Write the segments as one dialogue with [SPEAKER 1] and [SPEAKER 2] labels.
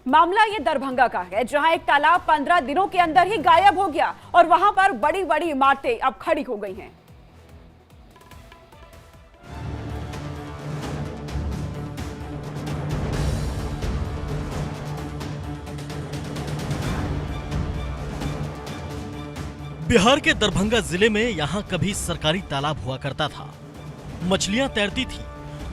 [SPEAKER 1] मामला ये दरभंगा का है, जहां एक तालाब 15 दिनों के अंदर ही गायब हो गया और वहां पर बड़ी बड़ी इमारतें अब खड़ी हो गई हैं।
[SPEAKER 2] बिहार के दरभंगा जिले में यहाँ कभी सरकारी तालाब हुआ करता था। मछलियां तैरती थी,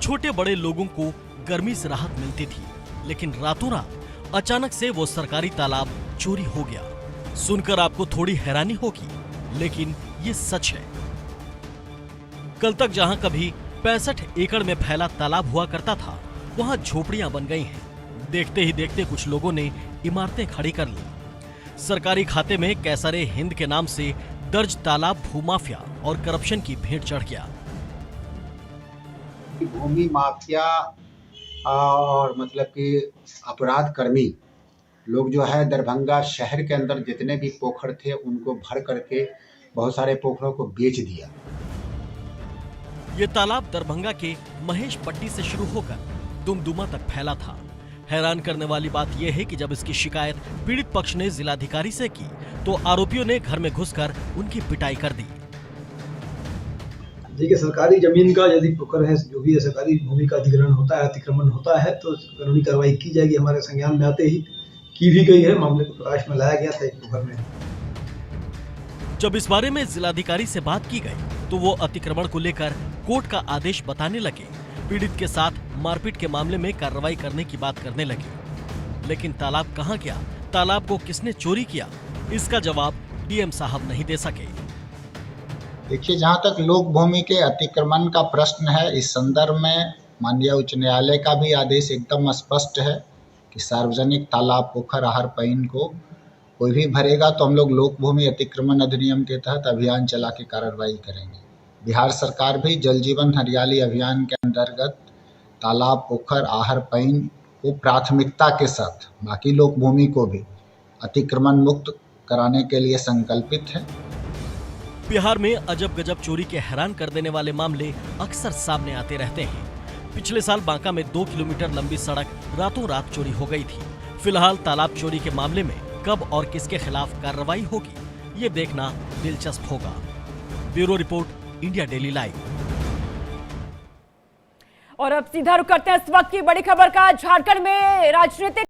[SPEAKER 2] छोटे बड़े लोगों को गर्मी से राहत मिलती थी। लेकिन रातों रात अचानक से वो सरकारी तालाब चोरी हो गया। सुनकर आपको थोड़ी हैरानी होगी, लेकिन ये सच है। कल तक जहां कभी 65 एकड़ में फैला तालाब हुआ करता था, वहां झोपड़ियां बन गई हैं। देखते ही देखते कुछ लोगों ने इमारतें खड़ी कर ली। सरकारी खाते में कैसरे हिंद के नाम से दर्ज तालाब भूमाफिया और करप्शन की भेंट चढ़ गया।
[SPEAKER 3] भूमि माफिया और मतलब कि अपराध कर्मी लोग जो है दरभंगा शहर के अंदर जितने भी पोखर थे उनको भर करके बहुत सारे पोखरों को बेच दिया।
[SPEAKER 2] ये तालाब दरभंगा के महेश पट्टी से शुरू होकर दुमदुमा तक फैला था। हैरान करने वाली बात यह है कि जब इसकी शिकायत पीड़ित पक्ष ने जिलाधिकारी से की, तो आरोपियों ने घर में घुसकर उनकी पिटाई कर दी।
[SPEAKER 4] देखिए, सरकारी जमीन का यदि पोखर है, जो भी है सरकारी भूमि का अधिग्रहण होता है, अतिक्रमण होता है, तो कानूनी कार्रवाई की जाएगी। हमारे संज्ञान में आते ही की भी गई है। मामले को प्रकाश में लाया गया था एक पोखर में।
[SPEAKER 2] जब इस बारे में जिलाधिकारी से बात की गई, तो वो अतिक्रमण को लेकर कोर्ट का आदेश बताने लगे। पीड़ित के साथ मारपीट के मामले में कार्रवाई करने की बात करने लगे। लेकिन तालाब कहां गया, तालाब को किसने चोरी किया, इसका जवाब डीएम साहब नहीं दे सके।
[SPEAKER 3] देखिए, जहाँ तक लोक भूमि के अतिक्रमण का प्रश्न है, इस संदर्भ में माननीय उच्च न्यायालय का भी आदेश एकदम स्पष्ट है कि सार्वजनिक तालाब, पोखर, आहर, पईन को कोई भी भरेगा तो हम लोग लोक भूमि अतिक्रमण अधिनियम के तहत अभियान चला के कार्रवाई करेंगे। बिहार सरकार भी जल जीवन हरियाली अभियान के अंतर्गत तालाब, पोखर, आहर, पईन को प्राथमिकता के साथ बाकी लोक भूमि को भी अतिक्रमण मुक्त कराने के लिए संकल्पित है।
[SPEAKER 2] बिहार में अजब गजब चोरी के हैरान कर देने वाले मामले अक्सर सामने आते रहते हैं। पिछले साल बांका में 2 किलोमीटर लंबी सड़क रातों रात चोरी हो गई थी। फिलहाल तालाब चोरी के मामले में कब और किसके खिलाफ कार्रवाई होगी, ये देखना दिलचस्प होगा। Bureau report, India daily live.
[SPEAKER 1] और अब सीधा रुख करते हैं इस वक्त की बड़ी खबर का। झारखंड में राजनीतिक